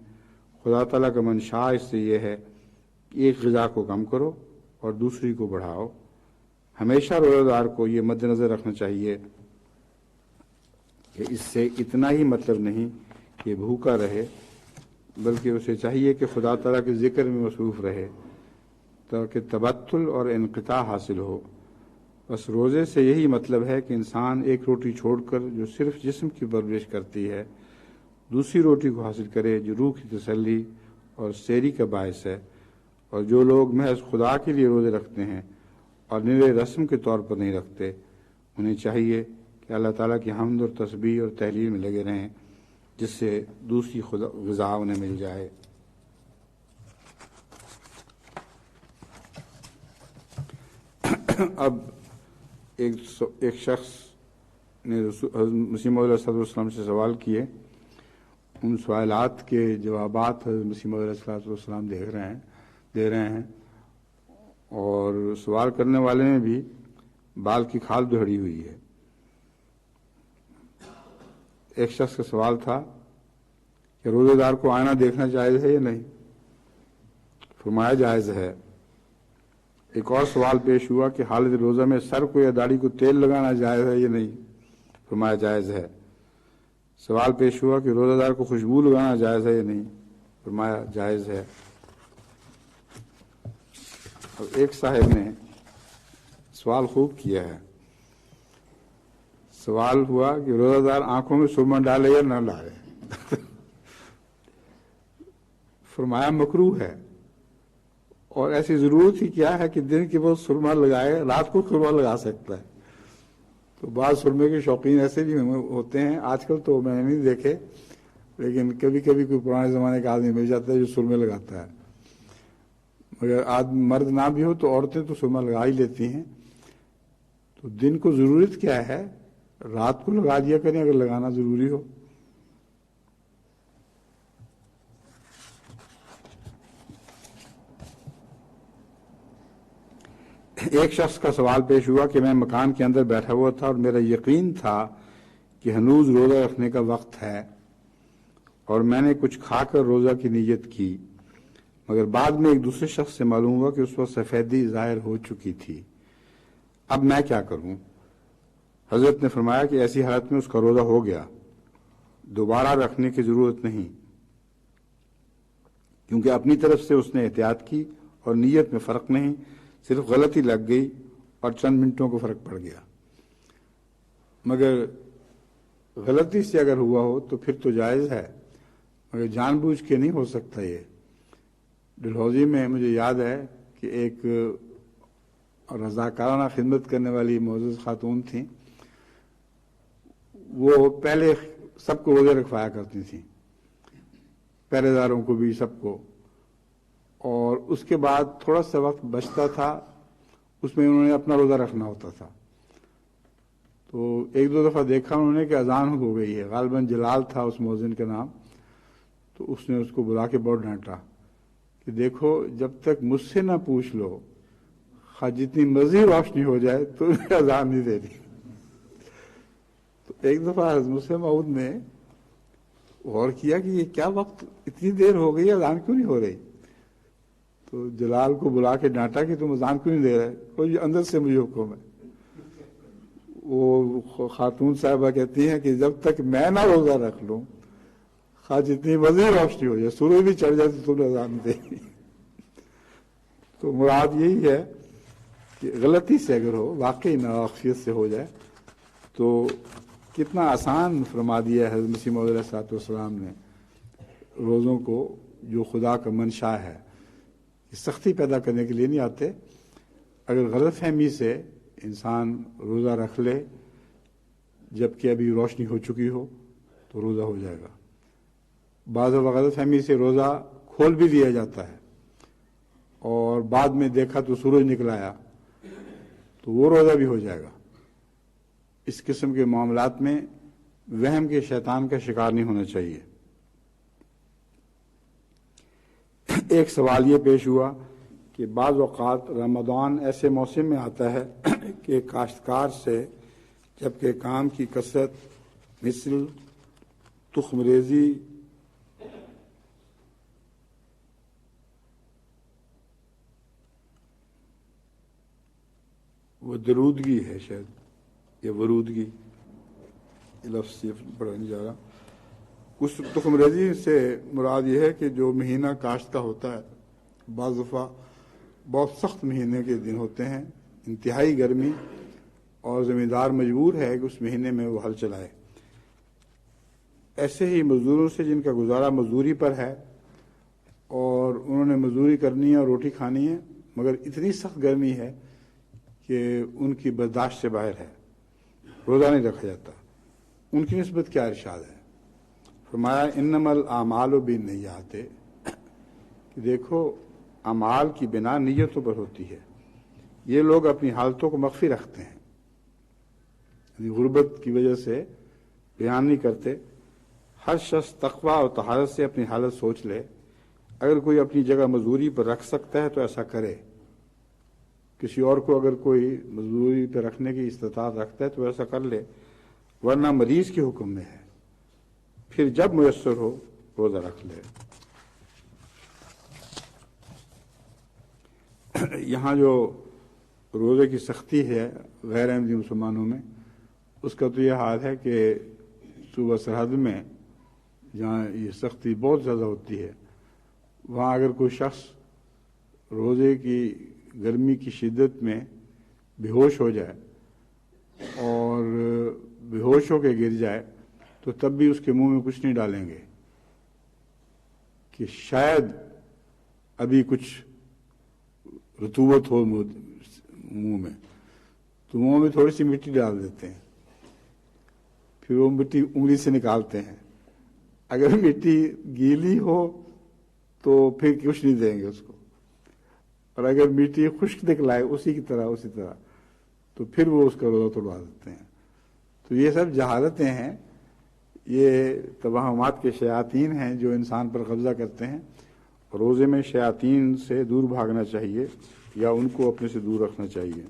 خدا تعالیٰ کا منشا اس سے یہ ہے کہ ایک غذا کو کم کرو اور دوسری کو بڑھاؤ۔ ہمیشہ روزہ دار کو یہ مد نظر رکھنا چاہیے کہ اس سے اتنا ہی مطلب نہیں کہ بھوکا رہے، بلکہ اسے چاہیے کہ خدا تعالیٰ کے ذکر میں مصروف رہے تاکہ تبتل اور انقطاع حاصل ہو۔ بس روزے سے یہی مطلب ہے کہ انسان ایک روٹی چھوڑ کر جو صرف جسم کی پرورش کرتی ہے دوسری روٹی کو حاصل کرے جو روح کی تسلی اور سیری کا باعث ہے۔ اور جو لوگ محض خدا کے لیے روزے رکھتے ہیں اور نرے رسم کے طور پر نہیں رکھتے، انہیں چاہیے کہ اللہ تعالیٰ کی حمد اور تسبیح اور تحلیل میں لگے رہیں جس سے دوسری غذا انہیں مل جائے۔ اب ایک شخص نے حضرت مسیح موعود علیہ السلام سے سوال کیے، ان سوالات کے جوابات حضرت مسیح موعود علیہ السلام دے رہے ہیں، اور سوال کرنے والے میں بھی بال کی کھال دہڑی ہوئی ہے۔ ایک شخص کا سوال تھا کہ روزے دار کو آئینہ دیکھنا جائز ہے یا نہیں؟ فرمایا جائز ہے۔ ایک اور سوال پیش ہوا کہ حالت روزہ میں سر کو یا داڑھی کو تیل لگانا جائز ہے یا نہیں؟ فرمایا جائز ہے۔ سوال پیش ہوا کہ روزہ دار کو خوشبو لگانا جائز ہے یا نہیں؟ فرمایا جائز ہے۔ اور ایک صاحب نے سوال خوب کیا ہے. سوال ہوا کہ روزہ دار آنکھوں میں سرما ڈالے یا نہ ڈالے. فرمایا مکروہ ہے، اور ایسی ضرورت ہی کیا ہے کہ دن کے وقت سرما لگائے، رات کو سرما لگا سکتا ہے. تو بعض سرمے کے شوقین ایسے بھی ہوتے ہیں، آج کل تو میں نے نہیں دیکھے، لیکن کبھی کبھی کوئی پرانے زمانے کا آدمی مل جاتا ہے جو سرمے لگاتا ہے. مگر مرد نہ بھی ہو تو عورتیں تو سرما لگا ہی لیتی ہیں. تو دن کو ضرورت کیا ہے، رات کو لگا دیا کریں اگر لگانا ضروری ہو. ایک شخص کا سوال پیش ہوا کہ میں مکان کے اندر بیٹھا ہوا تھا اور میرا یقین تھا کہ ہنوز روزہ رکھنے کا وقت ہے، اور میں نے کچھ کھا کر روزہ کی نیت کی، مگر بعد میں ایک دوسرے شخص سے معلوم ہوا کہ اس وقت سفیدی ظاہر ہو چکی تھی. اب میں کیا کروں؟ حضرت نے فرمایا کہ ایسی حالت میں اس کا روزہ ہو گیا، دوبارہ رکھنے کی ضرورت نہیں، کیونکہ اپنی طرف سے اس نے احتیاط کی اور نیت میں فرق نہیں، صرف غلطی لگ گئی اور چند منٹوں کو فرق پڑ گیا. مگر غلطی سے اگر ہوا ہو تو پھر تو جائز ہے، مگر جان بوجھ کے نہیں ہو سکتا. یہ ڈلہوزی میں مجھے یاد ہے کہ ایک رضاکارانہ خدمت کرنے والی معزز خاتون تھیں، وہ پہلے سب کو روزے رکھوایا کرتی تھیں، پہرے داروں کو بھی، سب کو، اور اس کے بعد تھوڑا سا وقت بچتا تھا، اس میں انہوں نے اپنا روزہ رکھنا ہوتا تھا. تو ایک دو دفعہ دیکھا انہوں نے کہ اذان ہو گئی ہے، غالباً جلال تھا اس مؤذن کا نام، تو اس نے اس کو بلا کے بہت ڈانٹا کہ دیکھو جب تک مجھ سے نہ پوچھ لو، خواہ جتنی مرضی روشنی ہو جائے تو اذان نہیں دے دی. تو ایک دفعہ حضرت مسلم موعود نے غور کیا کہ یہ کیا وقت، اتنی دیر ہو گئی، اذان کیوں نہیں ہو رہی؟ تو جلال کو بلا کے ڈانٹا کہ تم اذان کیوں نہیں دے رہے؟ کوئی اندر سے مجھے حکم ہے. وہ خاتون صاحبہ کہتی ہیں کہ جب تک میں نہ روزہ رکھ لوں، خواہ جتنی مرضی روشنی ہو جائے، سورج بھی چڑھ جائے تو تم نے اذان دے دی. تو مراد یہی ہے کہ غلطی سے اگر ہو، واقعی ناواقفیت سے ہو جائے، تو کتنا آسان فرما دیا ہے حضرت مسیح موعود علیہ السلام نے روزوں کو، جو خدا کا منشا ہے. سختی پیدا کرنے کے لیے نہیں آتے. اگر غلط فہمی سے انسان روزہ رکھ لے جبکہ ابھی روشنی ہو چکی ہو تو روزہ ہو جائے گا. بعض غلط فہمی سے روزہ کھول بھی دیا جاتا ہے اور بعد میں دیکھا تو سورج نکل آیا تو وہ روزہ بھی ہو جائے گا. اس قسم کے معاملات میں وہم کے شیطان کا شکار نہیں ہونا چاہیے. ایک سوال یہ پیش ہوا کہ بعض اوقات رمضان ایسے موسم میں آتا ہے کہ کاشتکار سے جبکہ کام کی کثرت مثل تخم ریزی وہ درودگی ہے، شاید یہ ورودگی، یہ لفظ پڑھا نہیں جا رہا. اس تخم ریزی سے مراد یہ ہے کہ جو مہینہ کاشت کا ہوتا ہے، بعض دفعہ بہت سخت مہینے کے دن ہوتے ہیں، انتہائی گرمی، اور زمیندار مجبور ہے کہ اس مہینے میں وہ ہل چلائے. ایسے ہی مزدوروں سے جن کا گزارا مزدوری پر ہے اور انہوں نے مزدوری کرنی ہے اور روٹی کھانی ہے، مگر اتنی سخت گرمی ہے کہ ان کی برداشت سے باہر ہے، روزہ نہیں رکھا جاتا. ان کی نسبت کیا ارشاد ہے؟ فرمایا انما الاعمال بالنیات، کہ دیکھو اعمال کی بنا نیتوں پر ہوتی ہے. یہ لوگ اپنی حالتوں کو مخفی رکھتے ہیں، یعنی غربت کی وجہ سے بیان نہیں کرتے. ہر شخص تقویٰ اور طہارت سے اپنی حالت سوچ لے. اگر کوئی اپنی جگہ مزدوری پر رکھ سکتا ہے تو ایسا کرے. کسی اور کو اگر کوئی مزدوری پہ رکھنے کی استطاعت رکھتا ہے تو ایسا کر لے، ورنہ مریض کے حکم میں ہے، پھر جب میسر ہو روزہ رکھ لے. یہاں جو روزے کی سختی ہے غیر احمدی مسلمانوں میں، اس کا تو یہ حال ہے کہ صوبہ سرحد میں جہاں یہ سختی بہت زیادہ ہوتی ہے، وہاں اگر کوئی شخص روزے کی گرمی کی شدت میں بے ہوش ہو جائے اور بے ہوش ہو کے گر جائے تو تب بھی اس کے منہ میں کچھ نہیں ڈالیں گے کہ شاید ابھی کچھ رطوبت ہو منہ میں، تو منہ میں تھوڑی سی مٹی ڈال دیتے ہیں، پھر وہ مٹی انگلی سے نکالتے ہیں، اگر مٹی گیلی ہو تو پھر کچھ نہیں دیں گے اس کو، اور اگر مٹی خشک نکلائے اسی طرح تو پھر وہ اس کا روزہ توڑوا دیتے ہیں۔ تو یہ سب جہالتیں ہیں، یہ توہمات کے شیاطین ہیں جو انسان پر قبضہ کرتے ہیں۔ روزے میں شیاطین سے دور بھاگنا چاہیے یا ان کو اپنے سے دور رکھنا چاہیے۔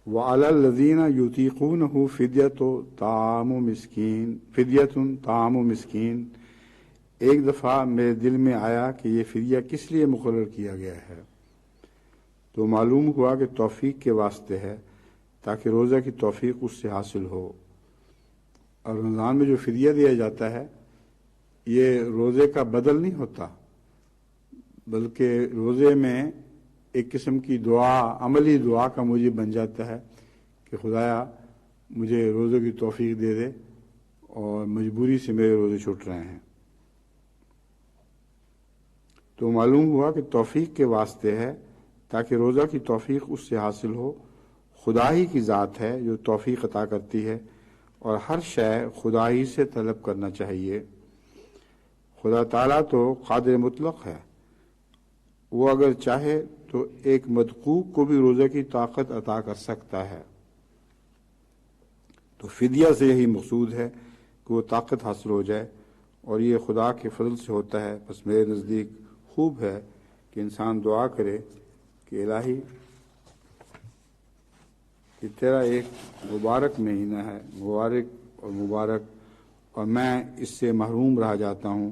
وَعَلَى الَّذِينَ يُطِيقُونَهُ فِدْيَةٌ طَعَامُ مِسْكِين۔ ایک دفعہ میرے دل میں آیا کہ یہ فدیہ کس لیے مقرر کیا گیا ہے، تو معلوم ہوا کہ توفیق کے واسطے ہے، تاکہ روزہ کی توفیق اس سے حاصل ہو۔ اور رمضان میں جو فدیہ دیا جاتا ہے یہ روزے کا بدل نہیں ہوتا، بلکہ روزے میں ایک قسم کی دعا، عملی دعا کا موجب بن جاتا ہے کہ خدایا مجھے روزے کی توفیق دے دے، اور مجبوری سے میرے روزے چھوٹ رہے ہیں۔ تو معلوم ہوا کہ توفیق کے واسطے ہے، تاکہ روزہ کی توفیق اس سے حاصل ہو۔ خدا ہی کی ذات ہے جو توفیق عطا کرتی ہے، اور ہر شے خدا ہی سے طلب کرنا چاہیے۔ خدا تعالیٰ تو قادر مطلق ہے، وہ اگر چاہے تو ایک مدقوق کو بھی روزہ کی طاقت عطا کر سکتا ہے۔ تو فدیہ سے یہی مقصود ہے کہ وہ طاقت حاصل ہو جائے، اور یہ خدا کے فضل سے ہوتا ہے۔ بس میرے نزدیک خوب ہے کہ انسان دعا کرے کہ الہی کہ تیرا ایک مبارک مہینہ ہے، مبارک اور میں اس سے محروم رہ جاتا ہوں،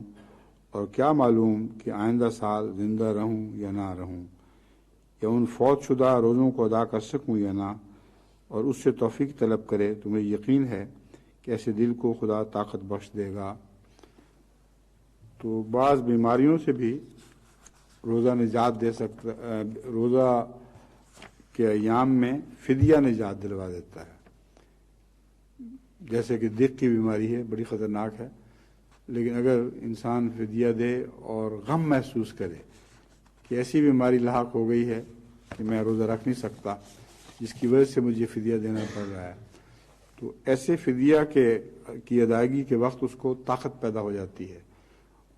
اور کیا معلوم کہ آئندہ سال زندہ رہوں یا نہ رہوں، یا ان فوت شدہ روزوں کو ادا کر سکوں یا نہ، اور اس سے توفیق طلب کرے۔ تو مجھے یقین ہے کہ ایسے دل کو خدا طاقت بخش دے گا۔ تو بعض بیماریوں سے بھی روزہ نجات دے سکتا، روزہ کے ایام میں فدیہ نجات دلوا دیتا ہے۔ جیسے کہ دق کی بیماری ہے، بڑی خطرناک ہے، لیکن اگر انسان فدیہ دے اور غم محسوس کرے کہ ایسی بیماری لاحق ہو گئی ہے کہ میں روزہ رکھ نہیں سکتا، جس کی وجہ سے مجھے فدیہ دینا پڑ رہا ہے، تو ایسے فدیہ کی ادائیگی کے وقت اس کو طاقت پیدا ہو جاتی ہے،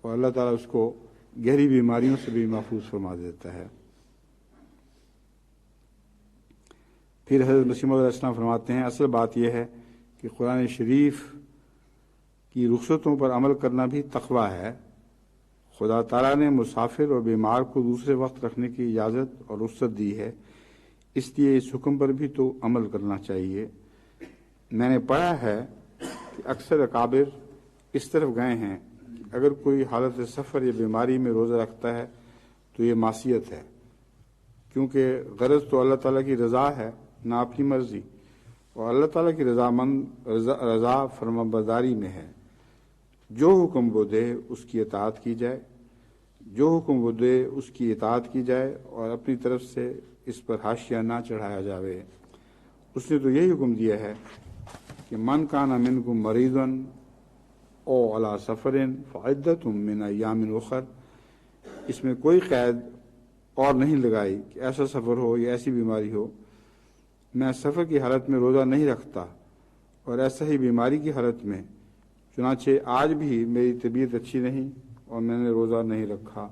اور اللہ تعالیٰ اس کو گہری بیماریوں سے بھی محفوظ فرما دیتا ہے۔ پھر حضرت مسیح موعود علیہ السلام فرماتے ہیں، اصل بات یہ ہے کہ قرآن شریف کی رخصتوں پر عمل کرنا بھی تقویٰ ہے۔ خدا تعالیٰ نے مسافر اور بیمار کو دوسرے وقت رکھنے کی اجازت اور رخصت دی ہے، اس لیے اس حکم پر بھی تو عمل کرنا چاہیے۔ میں نے پڑھا ہے کہ اکثر اکابر اس طرف گئے ہیں کہ اگر کوئی حالت سفر یا بیماری میں روزہ رکھتا ہے تو یہ معصیت ہے، کیونکہ غرض تو اللہ تعالیٰ کی رضا ہے، نہ اپنی مرضی، اور اللہ تعالیٰ کی رضا فرمانبرداری میں ہے۔ جو حکم وہ دے اس کی اطاعت کی جائے، جو حکم وہ دے اس کی اطاعت کی جائے، اور اپنی طرف سے اس پر حاشیہ نہ چڑھایا جاوے۔ اس نے تو یہی حکم دیا ہے کہ من کان منکم مریضا او علی سفر فعدۃ من ایام اخر۔ اس میں کوئی قید اور نہیں لگائی کہ ایسا سفر ہو یا ایسی بیماری ہو۔ میں سفر کی حالت میں روزہ نہیں رکھتا، اور ایسا ہی بیماری کی حالت میں، چنانچہ آج بھی میری طبیعت اچھی نہیں اور میں نے روزہ نہیں رکھا۔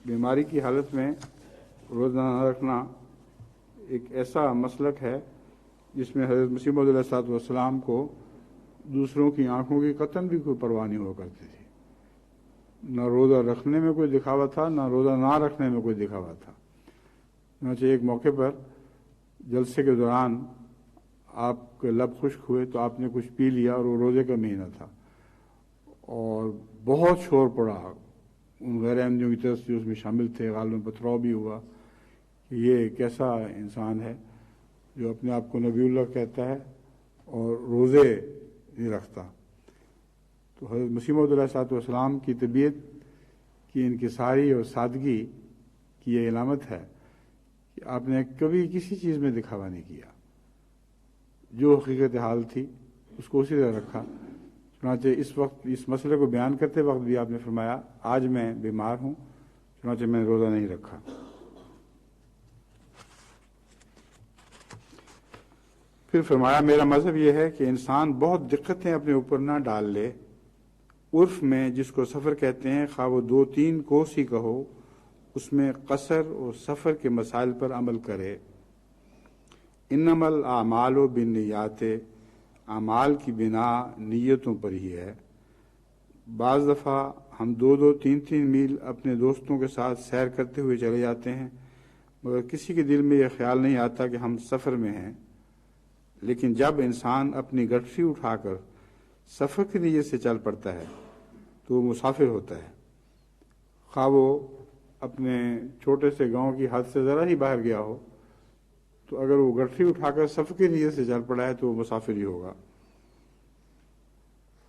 بیماری کی حالت میں روزہ نہ رکھنا ایک ایسا مسلک ہے جس میں حضرت مسیح موعود علیہ السلام کو دوسروں کی آنکھوں کی قطعاً بھی کوئی پرواہ نہیں ہوا کرتی تھی۔ نہ روزہ رکھنے میں کوئی دکھاوا تھا، نہ روزہ نہ رکھنے میں کوئی دکھاوا تھا۔ چنانچہ ایک موقع پر جلسے کے دوران آپ کے لب خشک ہوئے تو آپ نے کچھ پی لیا، اور وہ روزے کا مہینہ تھا، اور بہت شور پڑا ان غیر احمدیوں کی طرف سے، اس میں شامل تھے، غالباً پتھراؤ بھی ہوا کہ یہ کیسا انسان ہے جو اپنے آپ کو نبی اللہ کہتا ہے اور روزے نہیں رکھتا۔ تو حضرت مسیح موعود علیہ السلام کی طبیعت کی انکساری اور سادگی کی یہ علامت ہے کہ آپ نے کبھی کسی چیز میں دکھاوا نہیں کیا، جو حقیقت حال تھی اس کو اسی طرح رکھا۔ چنانچہ اس وقت اس مسئلے کو بیان کرتے وقت بھی آپ نے فرمایا آج میں بیمار ہوں، چنانچہ میں نے روزہ نہیں رکھا۔ پھر فرمایا میرا مذہب یہ ہے کہ انسان بہت دقتیں اپنے اوپر نہ ڈال لے، عرف میں جس کو سفر کہتے ہیں خواہ وہ 2-3 کوس ہی کہو، اس میں قصر اور سفر کے مسائل پر عمل کرے۔ انما الاعمال بالنیات، اعمال کی بنا نیتوں پر ہی ہے۔ بعض دفعہ ہم 2-3 میل اپنے دوستوں کے ساتھ سیر کرتے ہوئے چلے جاتے ہیں، مگر کسی کے دل میں یہ خیال نہیں آتا کہ ہم سفر میں ہیں۔ لیکن جب انسان اپنی گٹھری اٹھا کر سفر کی نیت سے چل پڑتا ہے تو وہ مسافر ہوتا ہے، خواہ وہ اپنے چھوٹے سے گاؤں کی حد سے ذرا ہی باہر گیا ہو، تو اگر وہ گٹھری اٹھا کر سفر کی نیت سے چل پڑا ہے تو وہ مسافر ہی ہوگا۔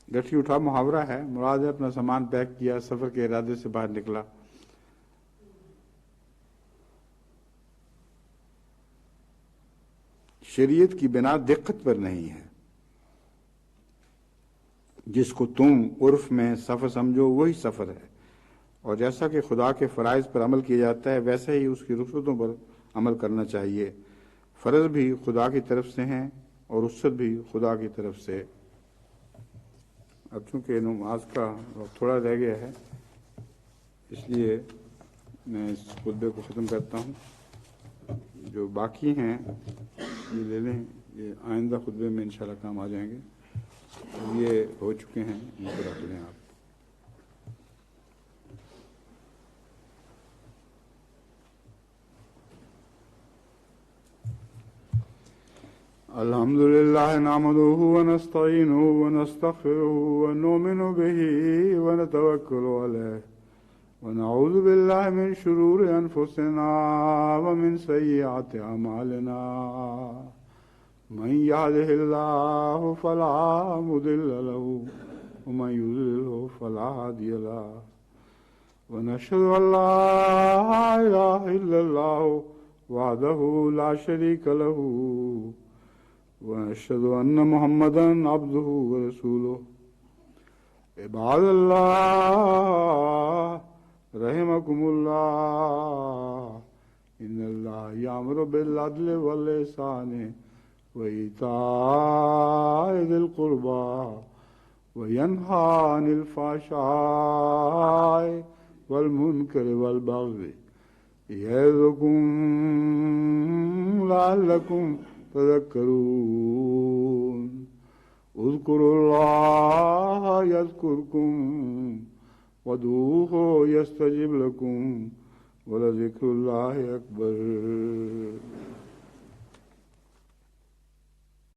گٹھری اٹھا محاورہ ہے، مراد ہے اپنا سامان پیک کیا، سفر کے ارادے سے باہر نکلا۔ شریعت کی بنا دقت پر نہیں ہے، جس کو تم عرف میں سفر سمجھو وہی سفر ہے، اور جیسا کہ خدا کے فرائض پر عمل کیا جاتا ہے ویسا ہی اس کی رخصتوں پر عمل کرنا چاہیے۔ فرض بھی خدا کی طرف سے ہیں اور رخصت بھی خدا کی طرف سے۔ اب چونکہ نماز کا وقت تھوڑا رہ گیا ہے اس لیے میں اس خطبے کو ختم کرتا ہوں، جو باقی ہیں یہ لے لیں، یہ آئندہ خطبے میں انشاءاللہ کام آ جائیں گے، یہ ہو چکے ہیں ان کو رکھ لیں آپ۔ الحمد لله نحمده ونستعينه ونستغفره ونؤمن به ونتوكل عليه ونعوذ بالله من شرور أنفسنا ومن سيئات أعمالنا من يهده الله فلا مضل له ومن يضلل فلا هادي له ونشهد أن لا إله إلا الله وحده لا شريك له ونشهد أن محمدا عبده ورسوله عباد الله رحمكم الله إن الله يأمر بالعدل والإحسان وإيتاء ذي القربى وينهى عن الفحشاء والمنكر والبغي يعظكم لعلكم تذكرون اذكروا الله يذكركم وادعوه يستجب لكم ولذكر الله أكبر